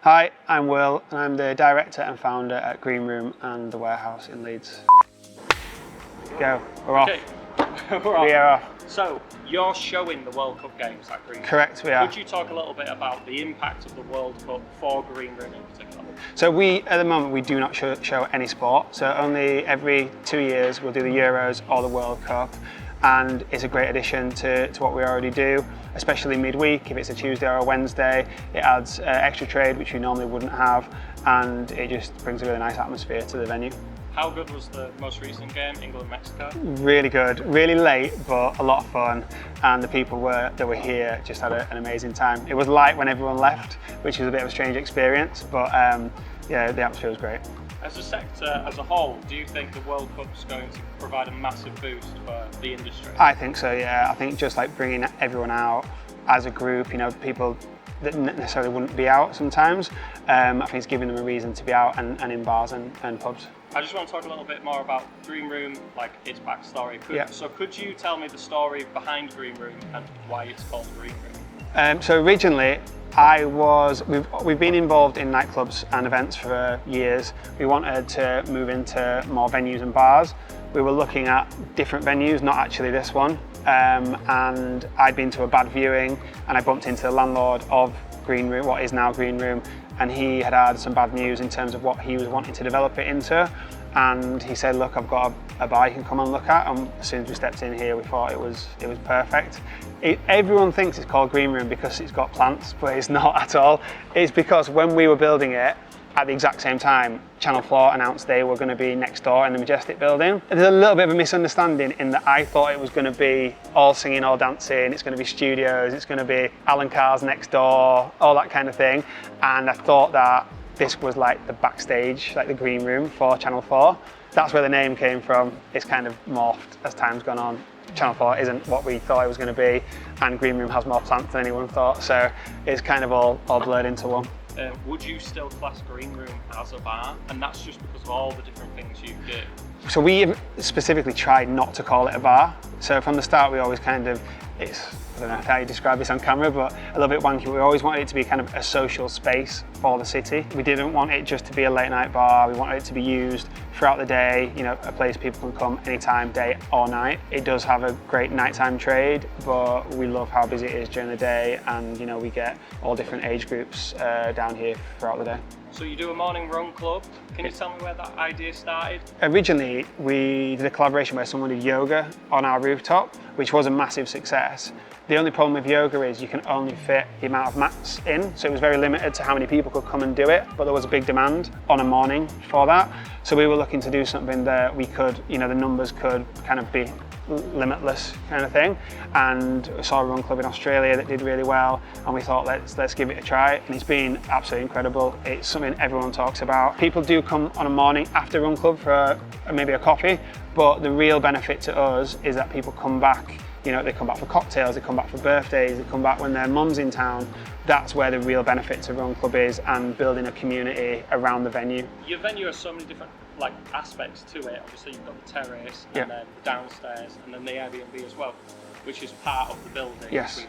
Hi, I'm Will and I'm the director and founder at Green Room and the Warehouse in Leeds. Go, we're off. Okay, we're off. We are off. So, you're showing the World Cup games at Green Room. Correct, we are. Could you talk a little bit about the impact of the World Cup for Green Room in particular? So at the moment, we do not show any sport. So only every 2 years we'll do the Euros or the World Cup. And it's a great addition to what we already do, especially midweek. If it's a Tuesday or a Wednesday, it adds extra trade, which we normally wouldn't have. And it just brings a really nice atmosphere to the venue. How good was the most recent game, England-Mexico? Really good, really late, but a lot of fun. And the people that were here just had an amazing time. It was light when everyone left, which was a bit of a strange experience, but yeah, the atmosphere was great. As a sector as a whole, do you think the World Cup's going to provide a massive boost for the industry? I think so, yeah. I think just like bringing everyone out as a group, you know, people that necessarily wouldn't be out sometimes, I think it's giving them a reason to be out and in bars and pubs. I just want to talk a little bit more about Green Room, like its backstory. So could you tell me the story behind Green Room and why it's called Green Room? So originally, we've been involved in nightclubs and events for years. We wanted to move into more venues and bars. We were looking at different venues, not actually this one. And I'd been to a bad viewing and I bumped into the landlord of Green Room, what is now Green Room, and he had some bad news in terms of what he was wanting to develop it into. And he said, look, I've got a bar you can come and look at. And as soon as we stepped in here, we thought it was perfect. Everyone thinks it's called Green Room because it's got plants, but it's not at all. It's because when we were building it, at the exact same time, Channel 4 announced they were going to be next door in the Majestic building. There's a little bit of a misunderstanding in that I thought it was going to be all singing, all dancing, it's going to be studios, it's going to be Alan Carr's next door, all that kind of thing. And I thought that this was like the backstage, like the green room for Channel 4. That's where the name came from. It's kind of morphed as time's gone on. Channel 4 isn't what we thought it was going to be, and Green Room has more plants than anyone thought, so it's kind of all blurred into one. Would you still class Green Room as a bar? And that's just because of all the different things you do. So we specifically tried not to call it a bar. So from the start we always kind of, I don't know how you describe this on camera, but a little bit wanky. We always wanted it to be kind of a social space for the city. We didn't want it just to be a late night bar. We wanted it to be used throughout the day, you know, a place people can come anytime, day or night. It does have a great nighttime trade, but we love how busy it is during the day, and you know, we get all different age groups down here throughout the day. So you do a morning run club. Can you tell me where that idea started? Originally, we did a collaboration where someone did yoga on our rooftop, which was a massive success. The only problem with yoga is you can only fit the amount of mats in, so it was very limited to how many people could come and do it, but there was a big demand on a morning for that. So we were looking to do something that we could, you know, the numbers could kind of be limitless kind of thing, and we saw a run club in Australia that did really well, and we thought let's give it a try, and it's been absolutely incredible. It's something everyone talks about. People do come on a morning after run club for maybe a coffee, but the real benefit to us is that people come back. You know, they come back for cocktails, they come back for birthdays, they come back when their mum's in town. That's where the real benefit to Run Club is, and building a community around the venue. Your venue has so many different aspects to it. Obviously you've got the terrace, and then the downstairs, and then the Airbnb as well, which is part of the building. Yes.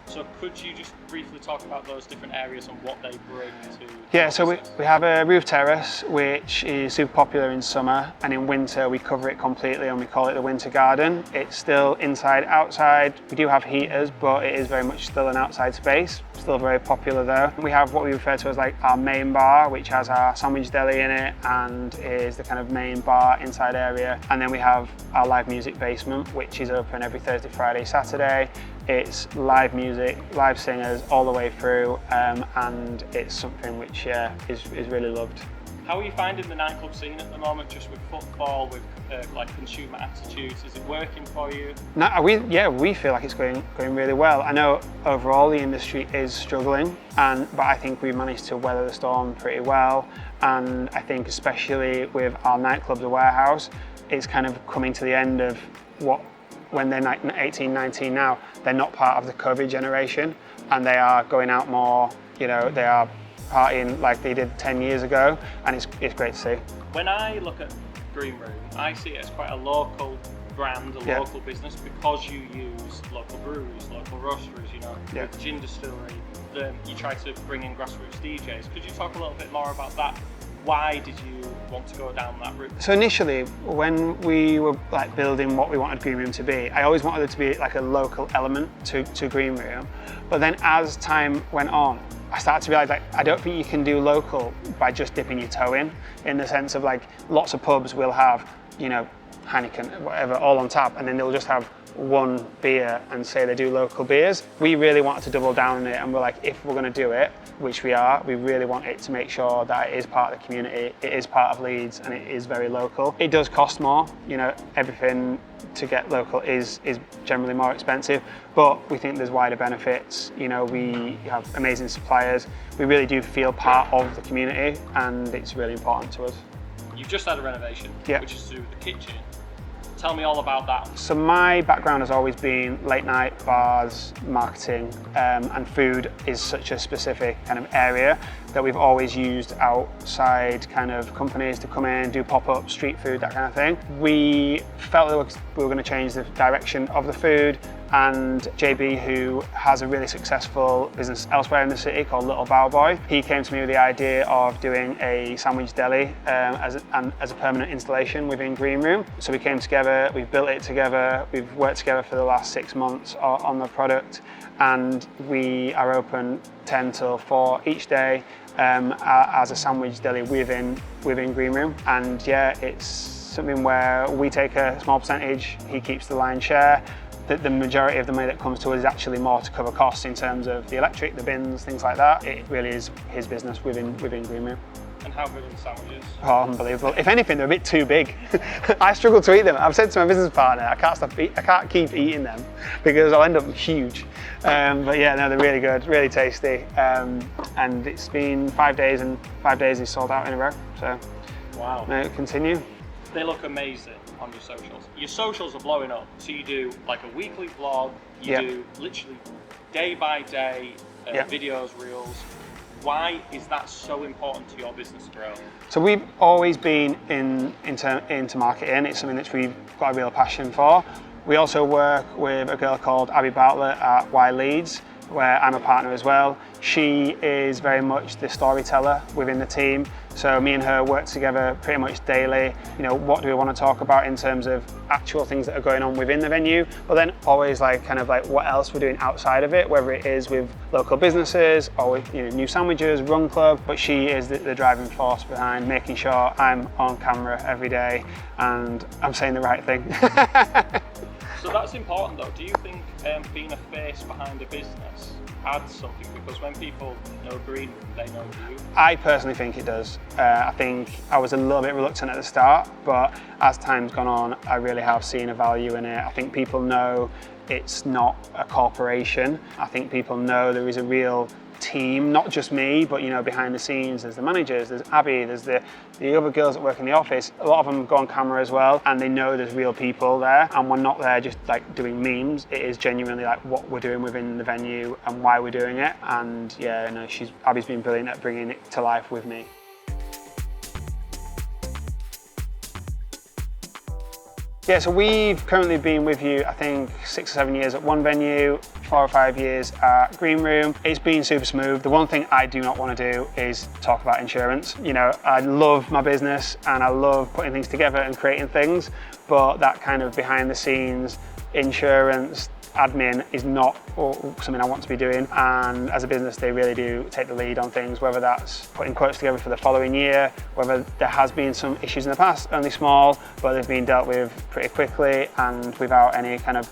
So could you just briefly talk about those different areas and what they bring to? Yeah, so we have a roof terrace, which is super popular in summer, and in winter we cover it completely and we call it the winter garden. It's still inside, outside. We do have heaters, but it is very much still an outside space, still very popular there. We have what we refer to as like our main bar, which has our sandwich deli in it and is the kind of main bar inside area. And then we have our live music basement, which is open every Thursday, Friday, Saturday. It's live music, live singers all the way through, and it's something which is really loved. How are you finding the nightclub scene at the moment, just with footfall, with consumer attitudes? Is it working for you? No, we feel like it's going really well. I know overall the industry is struggling, but I think we've managed to weather the storm pretty well. And I think especially with our nightclub, the Warehouse, it's kind of coming to the end of when they're 18, 19 now, they're not part of the COVID generation, and they are going out more, you know, they are partying like they did 10 years ago, and it's great to see. When I look at Green Room, I see it as quite a local brand, a local business, because you use local breweries, local roasteries, you know, with the gin distillery, then you try to bring in grassroots DJs. Could you talk a little bit more about that? Why did you want to go down that route? So initially, when we were like building what we wanted Green Room to be, I always wanted it to be like a local element to Green Room. But then as time went on, I started to realize, like, I don't think you can do local by just dipping your toe in the sense of, like, lots of pubs will have, you know, Heineken, whatever, all on tap, and then they'll just have one beer and say they do local beers. We really wanted to double down on it, and we're like, if we're going to do it, which we are, we really want it to make sure that it is part of the community, it is part of Leeds, and it is very local. It does cost more, you know, everything to get local is generally more expensive, but we think there's wider benefits. You know, we have amazing suppliers. We really do feel part of the community, and it's really important to us. You've just had a renovation, which is to do with the kitchen. Tell me all about that. So my background has always been late night, bars, marketing, and food is such a specific kind of area that we've always used outside kind of companies to come in, do pop-up, street food, that kind of thing. We felt that we were going to change the direction of the food, and JB, who has a really successful business elsewhere in the city called Little Bow Boy, he came to me with the idea of doing a sandwich deli as a permanent installation within Green Room. So we came together, we've built it together, we've worked together for the last 6 months on the product, and we are open 10 till 4 each day as a sandwich deli within Green Room. And yeah, it's something where we take a small percentage, he keeps the lion's share. The majority of the money that comes to us is actually more to cover costs in terms of the electric, the bins, things like that. It really is his business within Green Room. And how good are the sandwiches? Oh, unbelievable. If anything, they're a bit too big. I struggle to eat them. I've said to my business partner, I can't keep eating them because I'll end up huge. But yeah, no, they're really good, really tasty. And it's been 5 days, and 5 days is sold out in a row. So, wow. May it continue. They look amazing on your socials. Your socials are blowing up. So you do like a weekly vlog, you do literally day by day videos, reels. Why is that so important to your business growth? So we've always been into marketing. It's something that we've got a real passion for. We also work with a girl called Abby Bartlett at Y Leeds, where I'm a partner as well. She is very much the storyteller within the team. So me and her work together pretty much daily. You know, what do we want to talk about in terms of actual things that are going on within the venue, but then always like kind of like what else we're doing outside of it, whether it is with local businesses or with, you know, new sandwiches, run club. But she is the driving force behind making sure I'm on camera every day and I'm saying the right thing. So that's important though. Do you think being a face behind a business adds something? Because when people know Green Room, they know you. I personally think it does. I think I was a little bit reluctant at the start, but as time's gone on, I really have seen a value in it. I think people know it's not a corporation. I think people know there is a real team, not just me, but you know, behind the scenes, there's the managers, there's Abby, there's the other girls that work in the office. A lot of them go on camera as well, and they know there's real people there, and we're not there just like doing memes. It is genuinely like what we're doing within the venue and why we're doing it. And yeah, no, Abby's been brilliant at bringing it to life with me. Yeah, so we've currently been with you, I think, 6 or 7 years at one venue, 4 or 5 years at Green Room. It's been super smooth. The one thing I do not want to do is talk about insurance. You know, I love my business and I love putting things together and creating things, but that kind of behind the scenes insurance, admin is not something I want to be doing, and as a business they really do take the lead on things, whether that's putting quotes together for the following year, whether there has been some issues in the past, only small, but they've been dealt with pretty quickly and without any kind of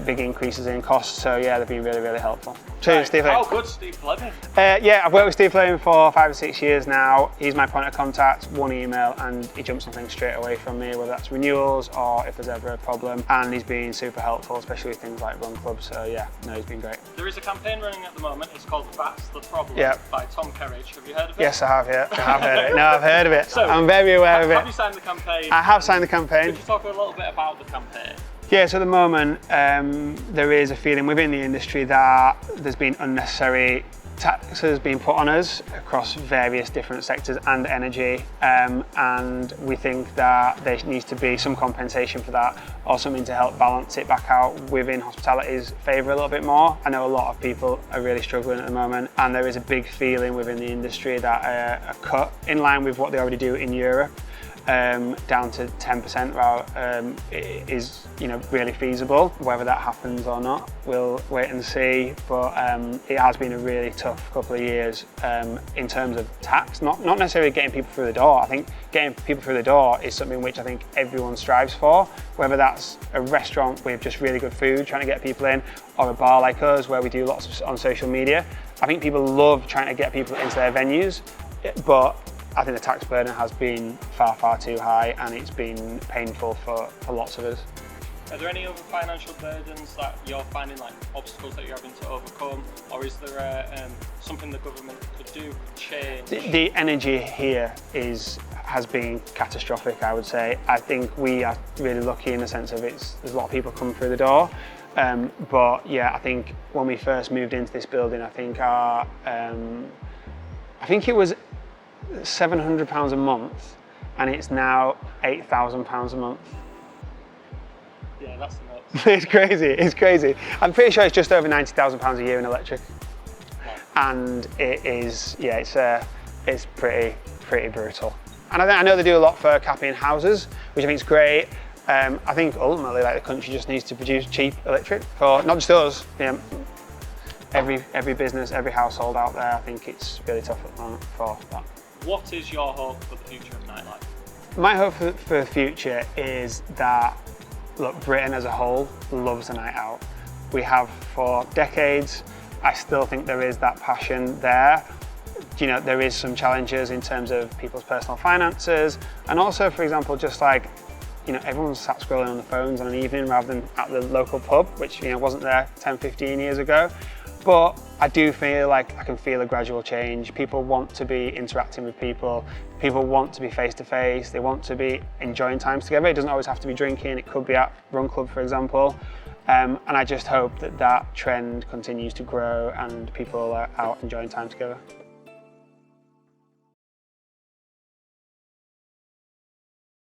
big increases in costs. So yeah, they've been really, really helpful. Cheers, Steve. Oh, good, Steve Fleming. Yeah, I've worked with Steve Fleming for 5 or 6 years now. He's my point of contact, one email, and he jumps on things straight away from me, whether that's renewals or if there's ever a problem. And he's been super helpful, especially with things like Run Club. So yeah, no, he's been great. There is a campaign running at the moment. It's called That's the Problem by Tom Kerridge. Have you heard of it? Yes, I have. Yeah, I have heard of it. No, I've heard of it. So, I'm very aware of it. Have you signed the campaign? I have signed the campaign. Could you talk a little bit about the campaign? Yeah, so at the moment, there is a feeling within the industry that there's been unnecessary taxes being put on us across various different sectors and energy, and we think that there needs to be some compensation for that, or something to help balance it back out within hospitality's favour a little bit more. I know a lot of people are really struggling at the moment, and there is a big feeling within the industry that a cut in line with what they already do in Europe, down to 10% is really feasible. Whether that happens or not, we'll wait and see, but it has been a really tough couple of years in terms of tax, not necessarily getting people through the door. I think getting people through the door is something which I think everyone strives for, whether that's a restaurant with just really good food trying to get people in, or a bar like us where we do lots on social media. I think people love trying to get people into their venues, but I think the tax burden has been far too high, and it's been painful for lots of us. Are there any other financial burdens that you're finding, like obstacles that you're having to overcome, or is there something the government could do to change? The energy here has been catastrophic, I would say. I think we are really lucky in the sense of there's a lot of people coming through the door. But yeah, I think when we first moved into this building, I think it was £700 a month, and it's now £8,000 a month. Yeah, that's nuts. It's crazy. I'm pretty sure it's just over £90,000 a year in electric. Wow. And it is, yeah, it's pretty brutal. And I know they do a lot for capping houses, which I think is great. I think ultimately, like, the country just needs to produce cheap electric for not just us, every business, every household out there. I think it's really tough at the moment for that. What is your hope for the future of nightlife? My hope for the future is that, look, Britain as a whole loves a night out. We have for decades. I still think there is that passion there. There is some challenges in terms of people's personal finances, and also, for example, just like, everyone's sat scrolling on the phones on an evening rather than at the local pub, which wasn't there 10, 15 years ago. But I do feel like I can feel a gradual change. People want to be interacting with people. People want to be face-to-face. They want to be enjoying times together. It doesn't always have to be drinking. It could be at Run Club, for example. And I just hope that trend continues to grow and people are out enjoying time together.